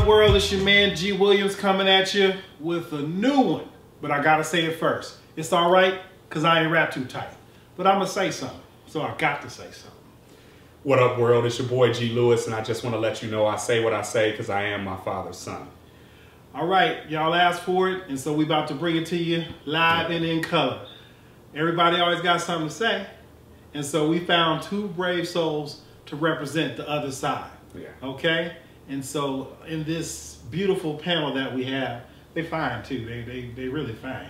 up, world? It's your man G Williams coming at you with a new one. But I gotta say it first. It's all right, because I ain't rap too tight. But I'm gonna say something, so I got to say something. What up, world? It's your boy G Lewis, and I just want to let you know I say what I say because I am my father's son. All right, y'all asked for it, and so we about to bring it to you live and in color. Everybody always got something to say, and so we found two brave souls to represent the other side. Yeah. Okay? And so in this beautiful panel that we have, they fine too. They really fine.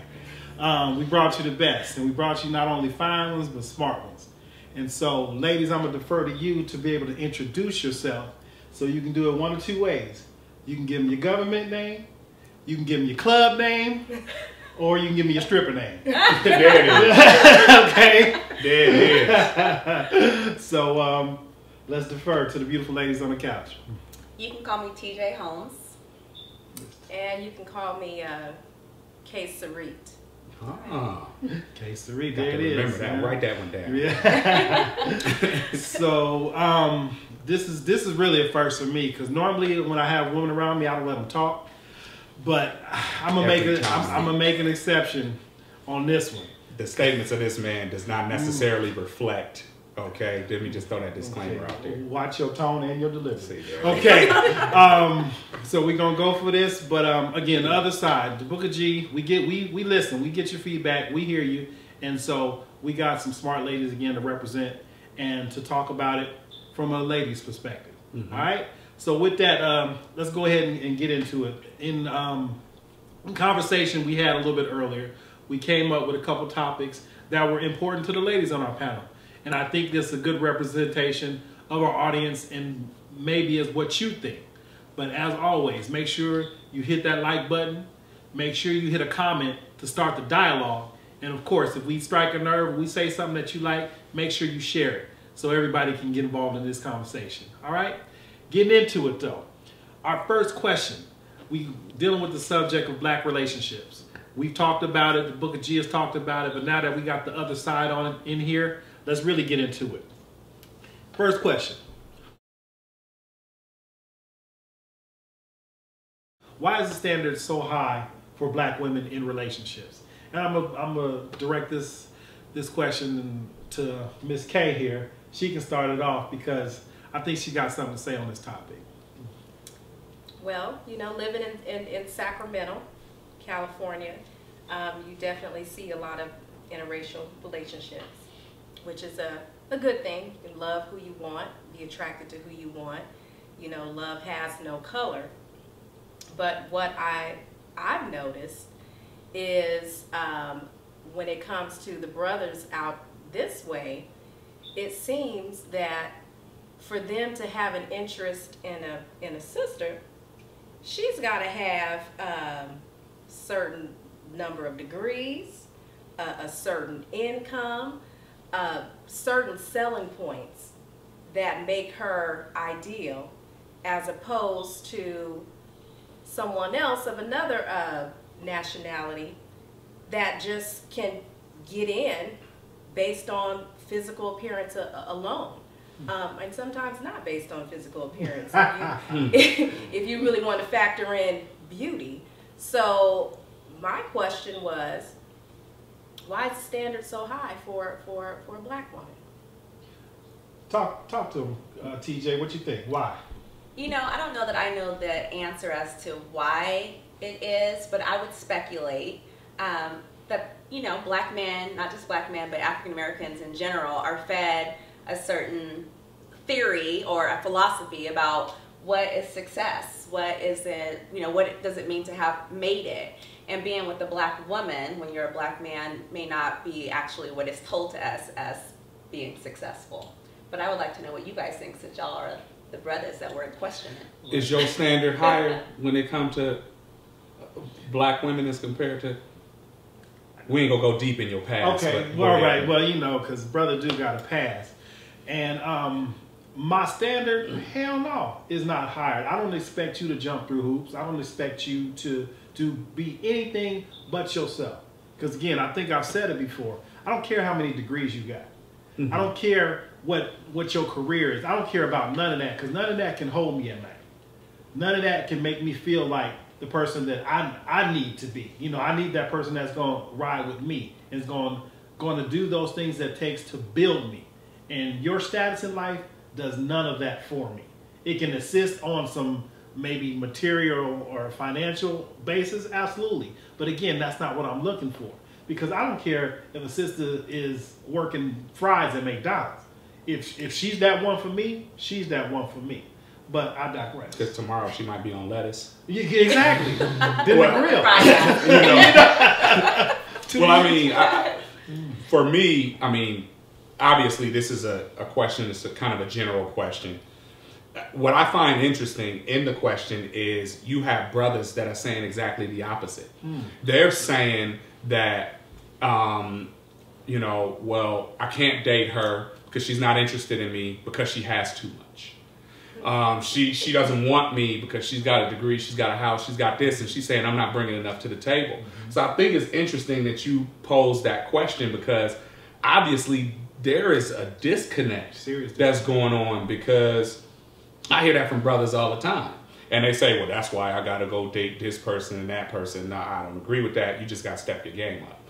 We brought you the best, and we brought you not only fine ones, but smart ones. And so, ladies, I'm going to defer to you to be able to introduce yourself. So you can do it one of two ways. You can give them your government name, you can give them your club name, or you can give me your stripper name. There it is. Okay? There it is. So let's defer to the beautiful ladies on the couch. You can call me TJ Holmes, and you can call me K. Sarit. Ah. Okay, Sarit, Got there to it is. remember that. Write that one down. Yeah. So this is really a first for me, because normally when I have women around me, I don't let them talk. But I'm gonna make an exception on this one. The statements of this man does not necessarily reflect. Okay, let me just throw that disclaimer out there. Watch your tone and your delivery. See, there Okay, so we're gonna go for this, but again, the other side, the Book of G, we listen, we get your feedback, we hear you, and so we got some smart ladies again to represent and to talk about it from a lady's perspective. Mm-hmm. All right. So with that, let's go ahead and get into it. In conversation we had a little bit earlier, we came up with a couple topics that were important to the ladies on our panel. And I think this is a good representation of our audience and maybe is what you think. But as always, make sure you hit that like button. Make sure you hit a comment to start the dialogue. And of course, if we strike a nerve, we say something that you like, make sure you share it so everybody can get involved in this conversation. All right? Getting into it though. Our first question, we dealing with the subject of black relationships. We've talked about it, the Book of G has talked about it, but now that we got the other side on it in here, let's really get into it. First question. Why is the standard so high for black women in relationships? And I'm gonna direct this question to Miss K here. She can start it off because I think she got something to say on this topic. Well, you know, living in Sacramento, California, you definitely see a lot of interracial relationships, which is a good thing. You can love who you want, be attracted to who you want. You know, love has no color. But what I've noticed is when it comes to the brothers out this way, it seems that for them to have an interest in a sister, she's got to have certain number of degrees, a certain income, certain selling points that make her ideal, as opposed to someone else of another nationality that just can get in based on physical appearance alone. And sometimes not based on physical appearance, if you really want to factor in beauty. So my question was, why is the standard so high for a black woman? Talk to him, TJ. What you think? Why? You know, I don't know that I know the answer as to why it is, but I would speculate that, you know, black men, not just black men, but African Americans in general, are fed a certain theory or a philosophy about what is success, what is it, you know, what does it mean to have made it. And being with a black woman when you're a black man may not be actually what is told to us as being successful. But I would like to know what you guys think, since y'all are the brothers that were questioning. Is your standard higher when it comes to black women as compared to? We ain't gonna go deep in your past. Okay, but well, all right. Well, you know, because brother do got a pass, and my standard, hell no, is not higher. I don't expect you to jump through hoops. I don't expect you to be anything but yourself. Because again, I think I've said it before. I don't care how many degrees you got. Mm-hmm. I don't care what your career is. I don't care about none of that, because none of that can hold me at night. None of that can make me feel like the person that I need to be. You know, I need that person that's going to ride with me and is going to do those things that it takes to build me. And your status in life does none of that for me. It can assist on some maybe material or financial basis, absolutely. But again, that's not what I'm looking for. Because I don't care if a sister is working fries at McDonald's. If she's that one for me, she's that one for me. But I digress. Because tomorrow she might be on lettuce. Yeah, exactly. Then Well, the grill. Well, I mean, for me, I mean, obviously this is a question, it's a kind of a general question. What I find interesting in the question is you have brothers that are saying exactly the opposite. They're saying that, you know, well, I can't date her because she's not interested in me because she has too much. She doesn't want me because she's got a degree, she's got a house, she's got this, and she's saying I'm not bringing enough to the table. So I think it's interesting that you pose that question because obviously there is a disconnect that's going on, because I hear that from brothers all the time. And they say, well, that's why I got to go date this person and that person. No, I don't agree with that. You just got to step your game up.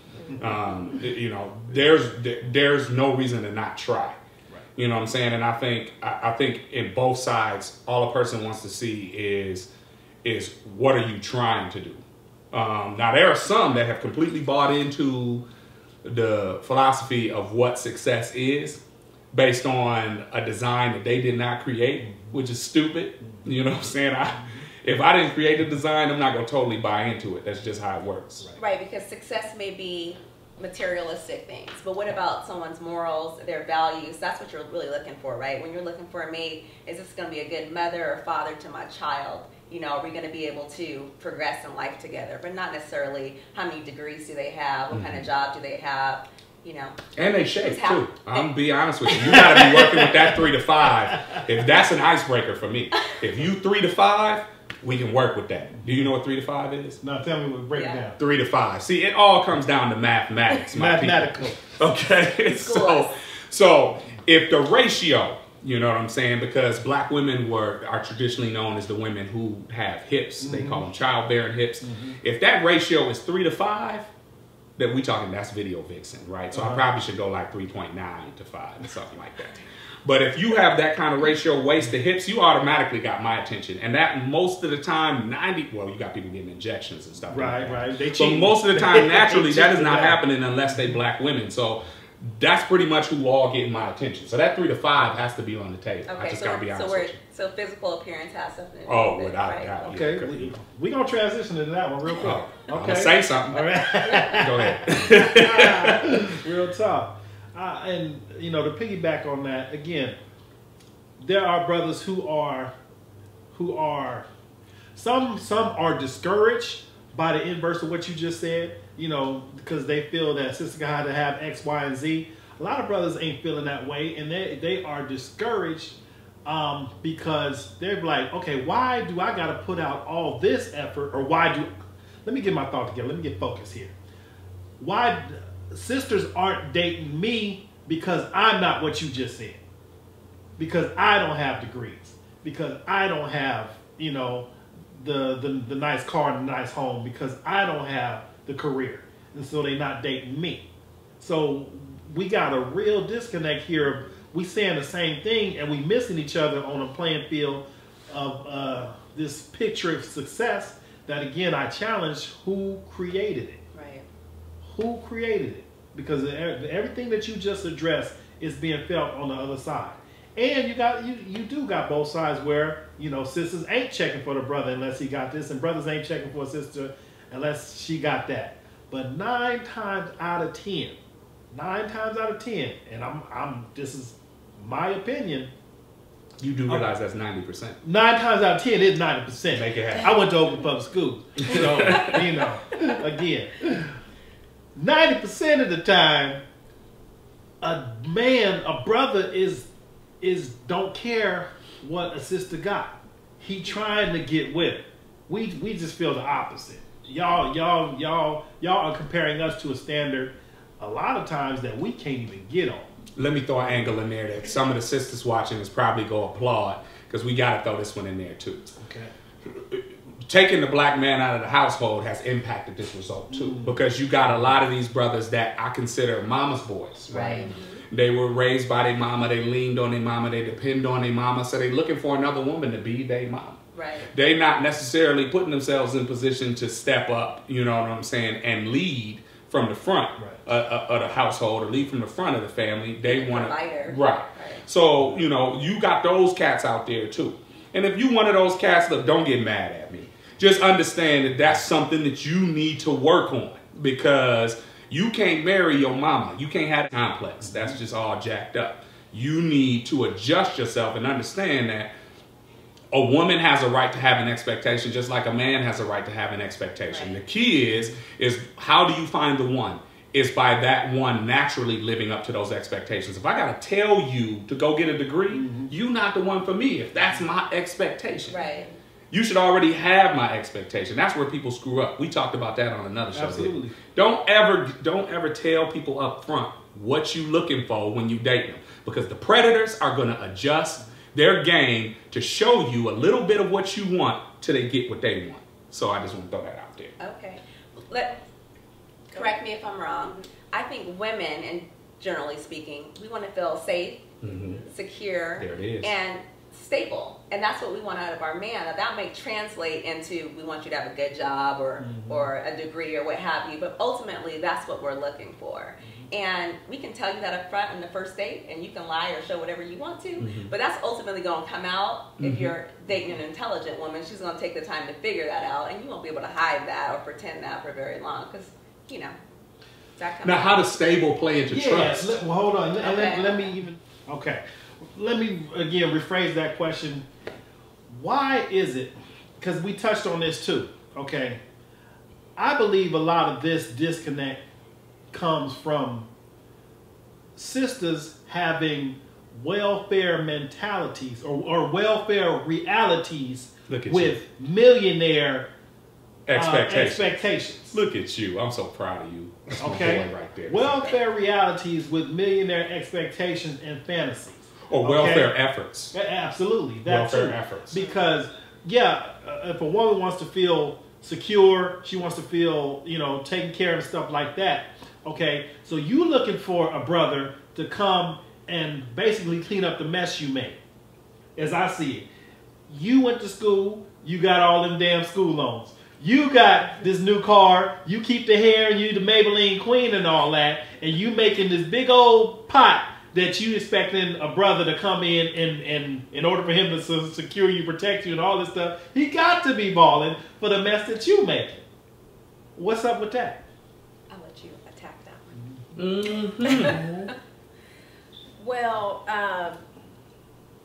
You know, there's no reason to not try. You know what I'm saying? And I think in both sides, all a person wants to see is what are you trying to do? Now, there are some that have completely bought into the philosophy of what success is based on a design that they did not create, which is stupid. You know what I'm saying? If I didn't create the design, I'm not going to totally buy into it. That's just how it works. Right, because success may be materialistic things, but what about someone's morals, their values? That's what you're really looking for, right? When you're looking for a mate, is this going to be a good mother or father to my child? You know, are we going to be able to progress in life together? But not necessarily how many degrees do they have, what kind of job do they have, you know. And they shake too. I'm going to be honest with you. You got to be working with that 3 to 5. If that's an icebreaker for me. If you 3 to 5, we can work with that. Do you know what 3 to 5 is? No, tell me what break it down. 3 to 5. See, it all comes down to mathematics. Mathematical. Okay. So if the ratio, you know what I'm saying? Because black women are traditionally known as the women who have hips. They call them childbearing hips. If that ratio is 3 to 5, then we talking that's video vixen, right? So I probably should go like 3.9 to 5 or something like that. But if you have that kind of ratio, waist to hips, you automatically got my attention. And that most of the time, well, you got people getting injections and stuff. Right, like that. right. They But cheat. most of the time, naturally, that is not happening unless they black women. So that's pretty much who all getting my attention. So that 3 to 5 has to be on the table. Okay, I just gotta be honest with you. So physical appearance has something to do Oh, with it, without a right? doubt. Okay, we're going to transition into that one real quick. I'm gonna say something. All right. Go ahead. Real talk. And, you know, to piggyback on that, again, there are brothers who are some are discouraged by the inverse of what you just said, you know, because they feel that sister got to have X, Y, and Z. A lot of brothers ain't feeling that way, and they are discouraged because they're like, okay, why do I got to put out all this effort, or let me get my thought together. Let me get focused here. Why sisters aren't dating me because I'm not what you just said. Because I don't have degrees. Because I don't have, you know, the nice car and the nice home. Because I don't have the career. And so they're not dating me. So we got a real disconnect here. We saying the same thing and we missing each other on a playing field of this picture of success that, again, I challenge who created it. Right. Who created it? Because everything that you just addressed is being felt on the other side. And you do got both sides where, you know, sisters ain't checking for the brother unless he got this, and brothers ain't checking for a sister unless she got that. But 9 times out of 10, and this is my opinion. You do realize that's 90%. 9 times out of 10 is 90%. Make it happen. I went to Oakland Public School, so you know, again, 90% of the time, a brother is don't care what a sister got. He trying to get with it. We just feel the opposite. Y'all are comparing us to a standard a lot of times that we can't even get on. Let me throw an angle in there that some of the sisters watching is probably go applaud, because we got to throw this one in there too. Okay. taking the black man out of the household has impacted this result too, because you got a lot of these brothers that I consider mama's boys, right? They were raised by their mama, they leaned on their mama, they depend on their mama, so they looking for another woman to be their mama. Right. They not necessarily putting themselves in position to step up, you know what I'm saying, and lead from the front of the household, or lead from the front of the family. They want to, right. So, you know, you got those cats out there too. And if you one of those cats, look, don't get mad at me. Just understand that that's something that you need to work on, because you can't marry your mama. You can't have a complex. That's just all jacked up. You need to adjust yourself and understand that a woman has a right to have an expectation, just like a man has a right to have an expectation. Right. The key is how do you find the one? Is by that one naturally living up to those expectations. If I got to tell you to go get a degree, you're not the one for me if that's my expectation. Right. You should already have my expectation. That's where people screw up. We talked about that on another show. Absolutely. Don't ever tell people up front what you looking for when you date them, because the predators are going to adjust their game to show you a little bit of what you want till they get what they want. So I just want to throw that out there. Okay. Correct me if I'm wrong. I think women, and generally speaking, we want to feel safe, secure, there it is, and stable. And that's what we want out of our man. Now, that may translate into we want you to have a good job or a degree or what have you, but ultimately that's what we're looking for. And we can tell you that up front on the first date, and you can lie or show whatever you want to, but that's ultimately going to come out. If you're dating an intelligent woman, she's going to take the time to figure that out, and you won't be able to hide that or pretend that for very long, because, you know, that comes now out. how does stable play into trust? Well, hold on. Let me again rephrase that question. Why is it, because we touched on this too, okay? I believe a lot of this disconnect comes from sisters having welfare mentalities or welfare realities with millionaire expectations. Look at you. I'm so proud of you. That's my boy right there. Welfare realities with millionaire expectations and fantasies. Or welfare efforts. Absolutely. Welfare efforts. Because, if a woman wants to feel secure, she wants to feel, taken care of and stuff like that. Okay, so you looking for a brother to come and basically clean up the mess you made, as I see it. You went to school, you got all them damn school loans. You got this new car, you keep the hair, you the Maybelline queen and all that, and you making this big old pot that you expecting a brother to come in order for him to secure you, protect you, and all this stuff. He got to be balling for the mess that you making. What's up with that? I'll let you attack that one. Well,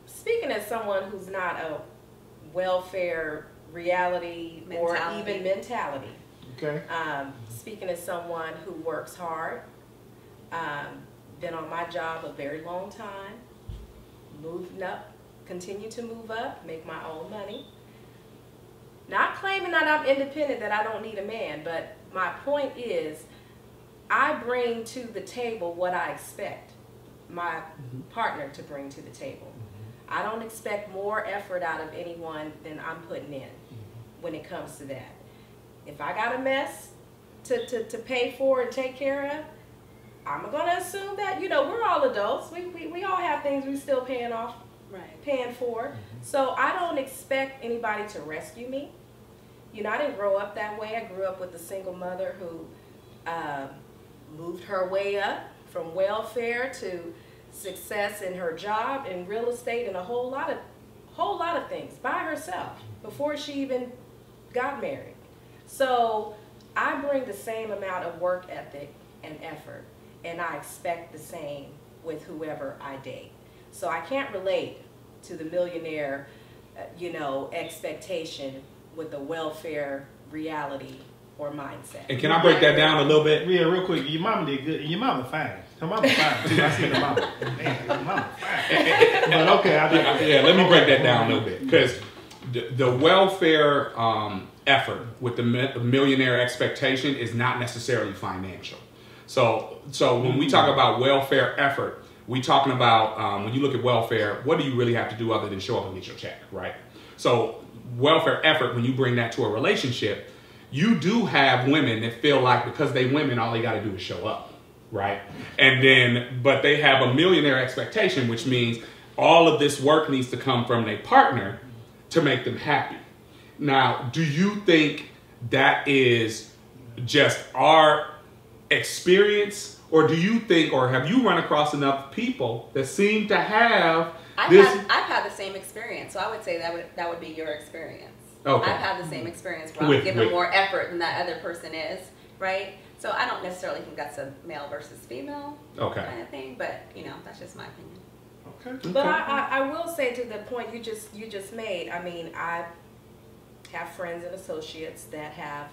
speaking as someone who's not a welfare reality or even mentality. Okay. Speaking as someone who works hard, been on my job a very long time, moving up, continue to move up, make my own money. Not claiming that I'm independent, that I don't need a man, but my point is I bring to the table what I expect my partner to bring to the table. I don't expect more effort out of anyone than I'm putting in when it comes to that. If I got a mess to pay for and take care of, I'm going to assume that, we're all adults. We all have things we still paying for. So I don't expect anybody to rescue me. I didn't grow up that way. I grew up with a single mother who moved her way up from welfare to success in her job in real estate and a whole lot of things by herself before she even got married. So I bring the same amount of work ethic and effort, and I expect the same with whoever I date. So I can't relate to the millionaire, expectation with a welfare reality or mindset. And can I break that down a little bit? Yeah, real quick. Your mama did good. Your mama fine. Her mama fine too. I see the mama. Man, your mama fine. But okay, let me break that down a little bit, because the welfare effort with the millionaire expectation is not necessarily financial. So when we talk about welfare effort, we talking about when you look at welfare, what do you really have to do other than show up and get your check, right? So welfare effort, when you bring that to a relationship, you do have women that feel like because they women, all they got to do is show up, right? And then, but they have a millionaire expectation, which means all of this work needs to come from their partner to make them happy. Now, do you think that is just our experience, or do you think, or have you run across enough people that seem to have this? I've had the same experience, so I would say that would be your experience. Okay. I've had the same experience where I'm giving more effort than that other person is, right? So I don't necessarily think that's a male versus female kind of thing, but you know, that's just my opinion. Okay. But I will say, to the point you just made, I mean, I have friends and associates that have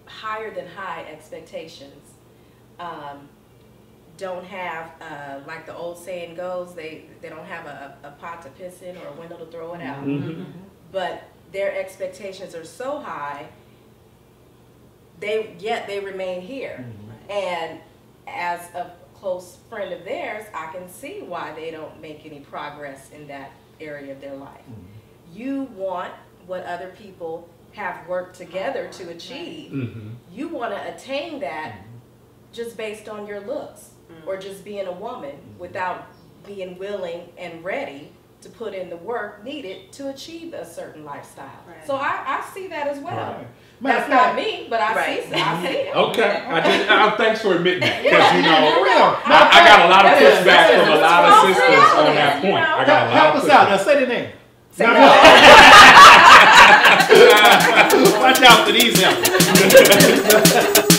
higher than high expectations. Don't have, like the old saying goes, they don't have a pot to piss in or a window to throw it out. Mm-hmm. But their expectations are so high, yet they remain here. Mm-hmm. And as a close friend of theirs, I can see why they don't make any progress in that area of their life. Mm-hmm. You want what other people have worked together to achieve. Mm-hmm. You want to attain that just based on your looks, or just being a woman without being willing and ready to put in the work needed to achieve a certain lifestyle. Right. So I see that as well. Right. That's not me, but I see it. Okay. Thanks for admitting that, because you know I got a lot of pushback from a lot of sisters on that point. I got a lot help of us out. Now say the name. Watch out for these helpers.